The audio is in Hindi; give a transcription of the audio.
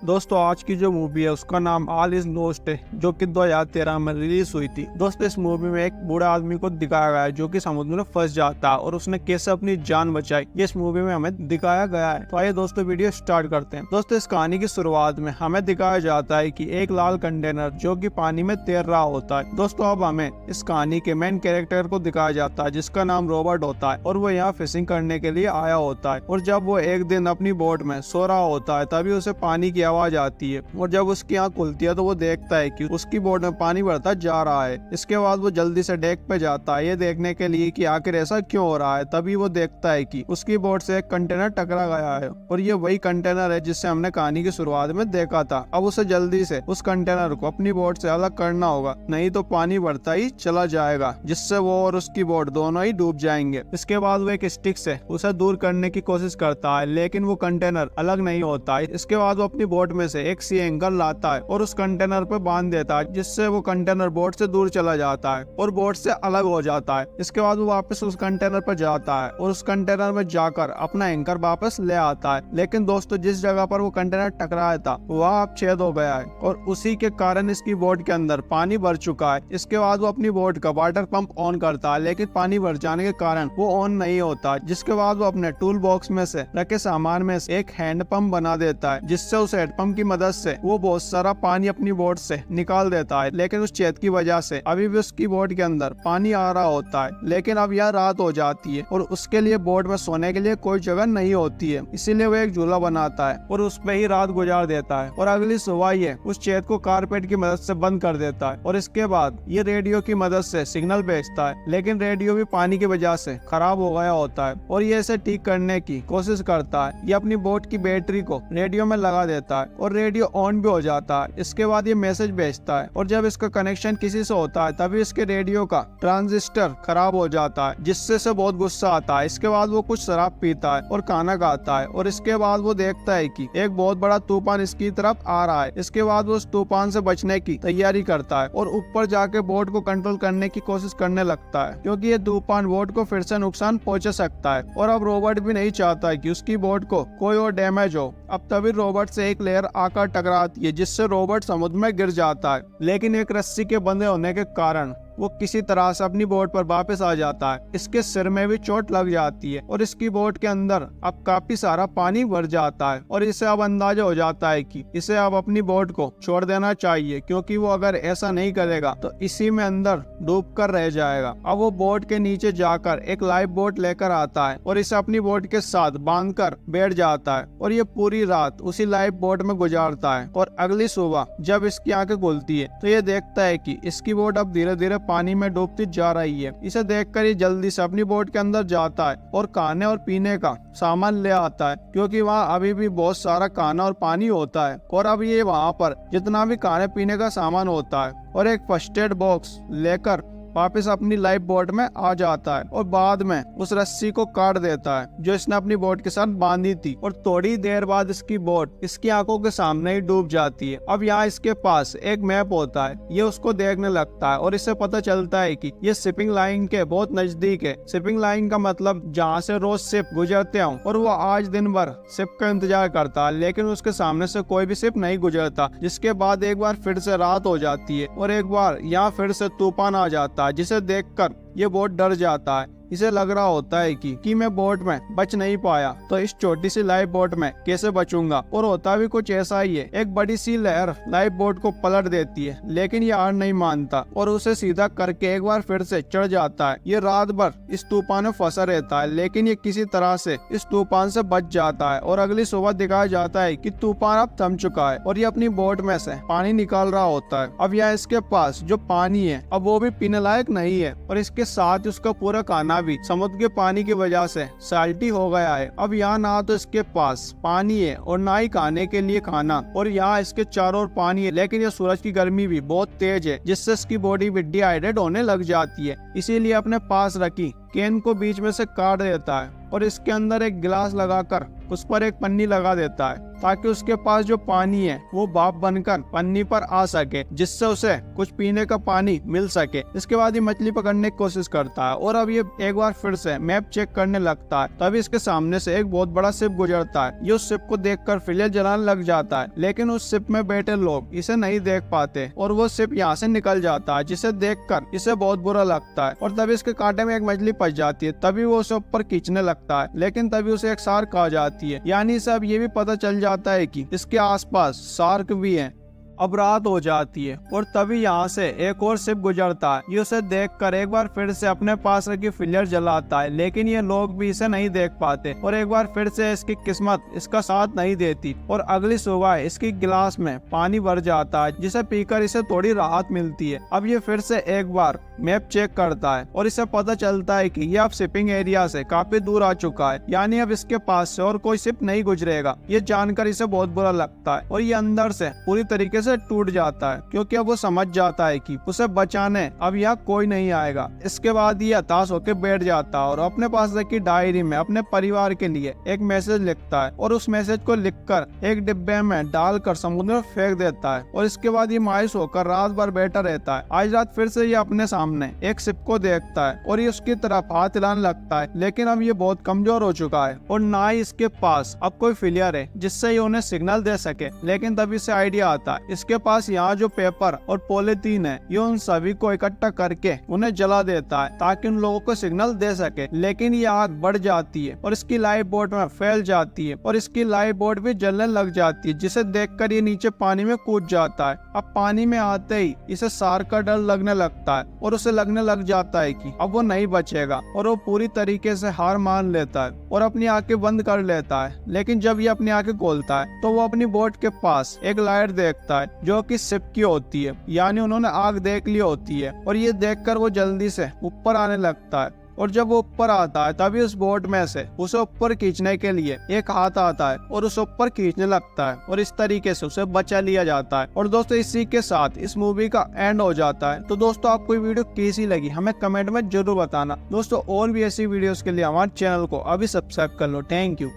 दोस्तों आज की जो मूवी है उसका नाम ऑल इज लॉस्ट है, जो कि 2013 में रिलीज हुई थी। दोस्तों इस मूवी में एक बूढ़ा आदमी को दिखाया गया है जो कि समुद्र में फंस जाता है और उसने कैसे अपनी जान बचाई, ये इस मूवी में हमें दिखाया गया है। तो आइए दोस्तों वीडियो स्टार्ट करते हैं। दोस्तों इस कहानी की शुरुआत में हमें दिखाया जाता है कि एक लाल कंटेनर जो कि पानी में तैर रहा होता है। दोस्तों अब हमें इस कहानी के मेन कैरेक्टर को दिखाया जाता है जिसका नाम रॉबर्ट होता है और वो यहाँ फिशिंग करने के लिए आया होता है। और जब वो एक दिन अपनी बोट में सो रहा होता है तभी उसे पानी की आवाज आती है और जब उसकी आंख खुलती है तो वो देखता है कि उसकी बोट में पानी बढ़ता जा रहा है। इसके बाद वो जल्दी से डेक पे जाता है ये देखने के लिए कि आखिर ऐसा क्यों हो रहा है। तभी वो देखता है कि उसकी बोट से एक कंटेनर टकरा गया है और ये वही कंटेनर है जिससे हमने कहानी की शुरुआत में देखा था। अब उसे जल्दी से उस कंटेनर को अपनी बोट से अलग करना होगा, नहीं तो पानी बढ़ता ही चला जाएगा जिससे वो और उसकी बोट दोनों ही डूब जाएंगे। इसके बाद वो एक स्टिक से उसे दूर करने की कोशिश करता है लेकिन वो कंटेनर अलग नहीं होता है। इसके बाद वो अपनी बोट में से एक सी एंगल लाता है और उस कंटेनर पे बांध देता है जिससे वो कंटेनर बोट से दूर चला जाता है और बोट से अलग हो जाता है। इसके बाद वो वापस उस कंटेनर पर जाता है और उस कंटेनर में जाकर अपना एंकर वापस ले आता है। लेकिन दोस्तों जिस जगह पर वो कंटेनर टकराया था वह अब छेद हो गया है और उसी के कारण इसकी बोट के अंदर पानी भर चुका है। इसके बाद वो अपनी बोट का वाटर पंप ऑन करता है लेकिन पानी भर जाने के कारण वो ऑन नहीं होता। जिसके बाद वो अपने टूल बॉक्स में से रखे सामान में से एक हैंड पंप बना देता है जिससे उस हैंड पंप की मदद से वो बहुत सारा पानी अपनी बोट से निकाल देता है। लेकिन उस छेद की वजह से अभी भी उसकी बोट के अंदर पानी आ रहा होता है। लेकिन अब यह रात हो जाती है और उसके लिए बोट में सोने के लिए कोई जगह नहीं होती है, इसीलिए वो एक झूला बनाता है और उस पे ही रात गुजार देता है। और अगली सुबह ये उस छेद को कारपेट की मदद से बंद कर देता है और इसके बाद ये रेडियो की मदद से सिग्नल भेजता है। लेकिन रेडियो भी पानी की वजह से खराब हो गया होता है और ये इसे ठीक करने की कोशिश करता है। ये अपनी बोट की बैटरी को रेडियो में लगा देता है और रेडियो ऑन भी हो जाता है। इसके बाद ये मैसेज भेजता है और जब इसका कनेक्शन किसी से होता है तभी इसके रेडियो का ट्रांजिस्टर खराब हो जाता है जिससे से बहुत गुस्सा आता है। इसके बाद वो कुछ शराब पीता है और खाना खाता है और इसके बाद वो देखता है कि एक बहुत बड़ा तूफान इसकी तरफ आ रहा है। इसके बाद वो उस तूफान से बचने की तैयारी करता है और ऊपर जाके बोट को कंट्रोल करने की कोशिश करने लगता है क्योंकि ये तूफान बोट को फिर से नुकसान पहुंचा सकता है। और अब रॉबर्ट भी नहीं चाहता है कि उसकी बोट को कोई और डैमेज हो। अब तभी रॉबर्ट से एक लेयर आकर टकराती है जिससे रॉबर्ट समुद्र में गिर जाता है। लेकिन एक रस्सी के बंधे होने के कारण वो किसी तरह से अपनी बोट पर वापस आ जाता है। इसके सिर में भी चोट लग जाती है और इसकी बोट के अंदर अब काफी सारा पानी भर जाता है और इसे अब अंदाजा हो जाता है कि इसे अब अपनी बोट को छोड़ देना चाहिए क्योंकि वो अगर ऐसा नहीं करेगा तो इसी में अंदर डूब कर रह जाएगा। अब वो बोट के नीचे जाकर एक लाइफ बोट लेकर आता है और इसे अपनी बोट के साथ बांध कर बैठ जाता है और ये पूरी रात उसी लाइफ बोट में गुजारता है। और अगली सुबह जब इसकी आंखें खुलती है तो ये देखता है कि इसकी बोट अब धीरे धीरे पानी में डूबती जा रही है। इसे देखकर ये जल्दी से अपनी बोट के अंदर जाता है और खाने और पीने का सामान ले आता है क्योंकि वहाँ अभी भी बहुत सारा खाना और पानी होता है। और अब ये वहाँ पर जितना भी खाने पीने का सामान होता है और एक फर्स्ट एड बॉक्स लेकर वापस अपनी लाइफ बोट में आ जाता है और बाद में उस रस्सी को काट देता है जो इसने अपनी बोट के साथ बांधी थी। और थोड़ी देर बाद इसकी बोट इसकी आंखों के सामने ही डूब जाती है। अब यहाँ इसके पास एक मैप होता है, ये उसको देखने लगता है और इससे पता चलता है कि ये शिपिंग लाइन के बहुत नजदीक है। शिपिंग लाइन का मतलब जहाँ से रोज शिप गुजरते हो और वो आज दिन भर शिप का इंतजार करता है लेकिन उसके सामने से कोई भी शिप नहीं गुजरता। जिसके बाद एक बार फिर से रात हो जाती है और एक बार यहाँ फिर से तूफान आ जाता है जिसे देखकर ये बहुत डर जाता है। इसे लग रहा होता है कि मैं बोट में बच नहीं पाया तो इस छोटी सी लाइफ बोट में कैसे बचूंगा। और होता भी कुछ ऐसा ही है, एक बड़ी सी लहर लाइफ बोट को पलट देती है लेकिन ये हार नहीं मानता और उसे सीधा करके एक बार फिर से चढ़ जाता है। ये रात भर इस तूफान में फंसा रहता है लेकिन ये किसी तरह से इस तूफान से बच जाता है। और अगली सुबह दिखाया जाता है कि तूफान अब थम चुका है और ये अपनी बोट में से पानी निकाल रहा होता है। अब यहाँ इसके पास जो पानी है अब वो भी पीने लायक नहीं है और इसके साथ उसका पूरा खाना भी समुद्र के पानी की वजह से साल्टी हो गया है। अब यहाँ ना तो इसके पास पानी है और ना ही खाने के लिए खाना और यहाँ इसके चारों ओर पानी है लेकिन ये सूरज की गर्मी भी बहुत तेज है जिससे इसकी बॉडी भी डिहाइड्रेट होने लग जाती है। इसीलिए अपने पास रखी कैन को बीच में से काट देता है और इसके अंदर एक गिलास लगाकर उस पर एक पन्नी लगा देता है ताकि उसके पास जो पानी है वो भाप बनकर पन्नी पर आ सके, जिससे उसे कुछ पीने का पानी मिल सके। इसके बाद ये मछली पकड़ने की कोशिश करता है और अब ये एक बार फिर से मैप चेक करने लगता है। तभी इसके सामने से एक बहुत बड़ा शिप गुजरता है। ये उस शिप को देखकर फिलियर जलाने लग जाता है, लेकिन उस शिप में बैठे लोग इसे नहीं देख पाते और वो शिप यहाँ से निकल जाता है, जिसे देखकर इसे बहुत बुरा लगता है। और तभी इसके कांटे में एक मछली फंस जाती है। तभी वो उसे ऊपर खींचने लगता है, लेकिन तभी उसे एक शार्क आ जाती है। यानी इसे अब ये भी पता चल जाता है कि इसके आसपास शार्क भी हैं। अब रात हो जाती है और तभी यहाँ से एक और शिप गुजरता है। ये उसे देखकर एक बार फिर से अपने पास रखी फिलियर जलाता है, लेकिन ये लोग भी इसे नहीं देख पाते और एक बार फिर से इसकी किस्मत इसका साथ नहीं देती और अगली सुबह इसकी गिलास में पानी भर जाता है, जिसे पीकर इसे थोड़ी राहत मिलती है। अब ये फिर से एक बार मैप चेक करता है और इसे पता चलता है कि ये अब शिपिंग एरिया से काफी दूर आ चुका है, यानी अब इसके पास से और कोई शिप नहीं गुजरेगा। ये जानकर इसे बहुत बुरा लगता है और ये अंदर से पूरी तरीके से टूट जाता है, क्योंकि अब वो समझ जाता है कि उसे बचाने अब यहाँ कोई नहीं आएगा। इसके बाद ये हताश होकर बैठ जाता है और अपने पास रखी डायरी में अपने परिवार के लिए एक मैसेज लिखता है और उस मैसेज को लिखकर एक डिब्बे में डालकर समुद्र में फेंक देता है। और इसके बाद ये मायूस होकर रात भर बैठा रहता है। आज रात फिर से ये अपने सामने एक शिप को देखता है और ये उसकी तरफ हाथ हिलाने लगता है, लेकिन अब ये बहुत कमजोर हो चुका है और ना ही इसके पास अब कोई फिलियर है जिससे ये उन्हें सिग्नल दे सके। लेकिन तभी से आइडिया आता है, इसके पास यहाँ जो पेपर और पॉलीथीन है ये उन सभी को इकट्ठा करके उन्हें जला देता है ताकि उन लोगों को सिग्नल दे सके। लेकिन ये आग बढ़ जाती है और इसकी लाइफ बोट में फैल जाती है और इसकी लाइफ बोट भी जलने लग जाती है, जिसे देखकर ये नीचे पानी में कूद जाता है। अब पानी में आते ही इसे शार्क का डर लगने लगता है और उसे लगने लग जाता है कि अब वो नहीं बचेगा और वो पूरी तरीके से हार मान लेता है और अपनी आंखें बंद कर लेता है। लेकिन जब ये अपनी आंखें खोलता है तो वो अपनी बोट के पास एक लाइट देखता है जो कि शिप की होती है, यानी उन्होंने आग देख ली होती है। और ये देखकर वो जल्दी से ऊपर आने लगता है और जब वो ऊपर आता है तभी उस बोट में से उसे ऊपर खींचने के लिए एक हाथ आता है और उसे ऊपर खींचने लगता है और इस तरीके से उसे बचा लिया जाता है। और दोस्तों इसी के साथ इस मूवी का एंड हो जाता है। तो दोस्तों आपको ये वीडियो कैसी लगी हमें कमेंट में जरूर बताना। दोस्तों और भी ऐसी वीडियोस के लिए हमारे चैनल को अभी सब्सक्राइब कर लो। Thank you.